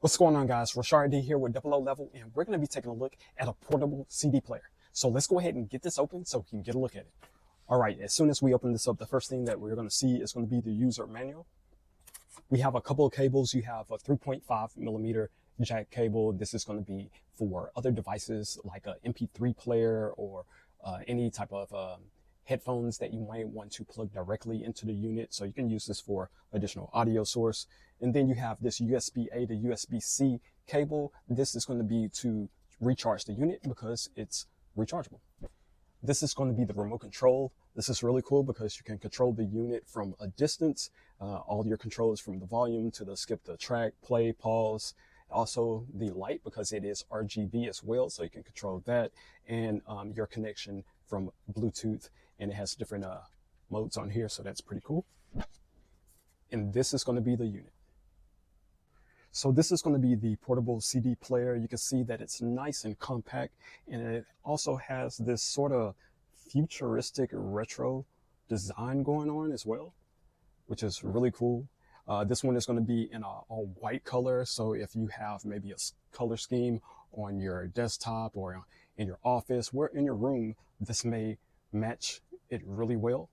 What's going on, guys? Rashard D here with Double O Level, and we're going to be taking a look at a portable CD player. So let's go ahead and get this open so we can get a look at it. All right, as soon as we open this up, the first thing that we're going to see is going to be the user manual. We have a couple of cables. You have a 3.5 millimeter jack cable. This is going to be for other devices like an MP3 player or any type of headphones that you might want to plug directly into the unit. So you can use this for additional audio source. And then you have this USB-A to USB-C cable. This is going to be to recharge the unit because it's rechargeable. This is going to be the remote control. This is really cool because you can control the unit from a distance. All your controls from the volume to the skip the track, play, pause. Also the light because it is RGB as well, so you can control that. And your connection from Bluetooth, and it has different modes on here, so that's pretty cool. And this is going to be the unit. So this is going to be the portable CD player. You can see that it's nice and compact, and it also has this sort of futuristic retro design going on as well, which is really cool. This one is going to be in a all white color, so if you have maybe a color scheme on your desktop or in your office or in your room, this may match it really well.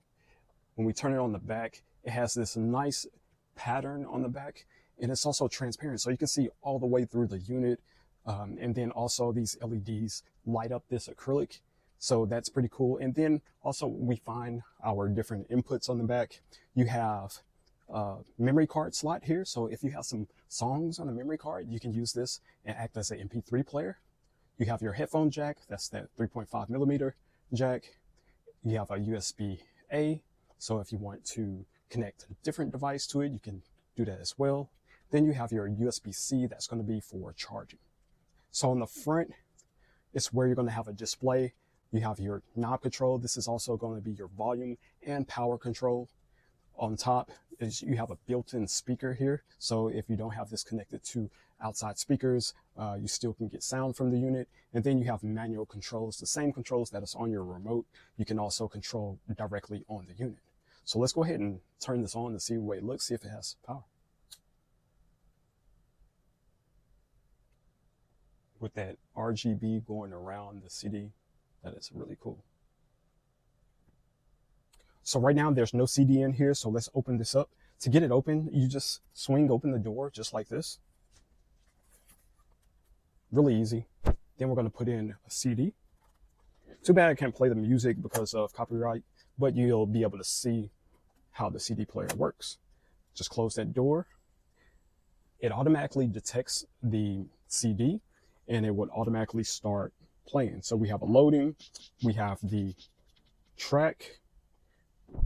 When we turn it on the back, it has this nice pattern on the back, and it's also transparent, so you can see all the way through the unit. And then also these LEDs light up this acrylic, so that's pretty cool. And then also we find our different inputs on the back. You have memory card slot here, so if you have some songs on a memory card, you can use this and act as an MP3 player. You have your headphone jack, that's that 3.5 millimeter jack. You have a USB-A, so if you want to connect a different device to it, you can do that as well. Then you have your USB-C, that's going to be for charging. So on the front, it's where you're going to have a display. You have your knob control. This is also going to be your volume and power control. On top is you have a built-in speaker here. So if you don't have this connected to outside speakers, you still can get sound from the unit. And then you have manual controls, the same controls that is on your remote. You can also control directly on the unit. So let's go ahead and turn this on to see the way it looks, see if it has power. With that RGB going around the CD, that is really cool. So right now there's no CD in here, so let's open this up. To get it open, you just swing open the door just like this. Really easy. Then we're going to put in a CD. Too bad I can't play the music because of copyright, but you'll be able to see how the CD player works. Just close that door. It automatically detects the CD and it would automatically start playing. So we have a loading, we have the track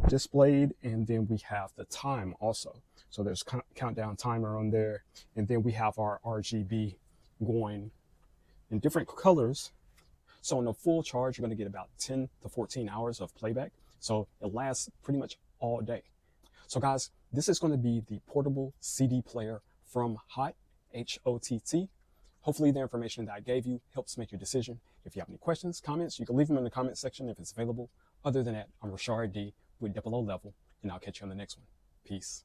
displayed, and then we have the time also. So there's countdown timer on there, and then we have our RGB going in different colors. So on a full charge, you're going to get about 10 to 14 hours of playback. So it lasts pretty much all day. So guys, this is going to be the portable CD player from HOTT, H-O-T-T. Hopefully the information that I gave you helps make your decision. If you have any questions, comments, you can leave them in the comment section if it's available. Other than that, I'm Rashard D with Double O Level, and I'll catch you on the next one. Peace.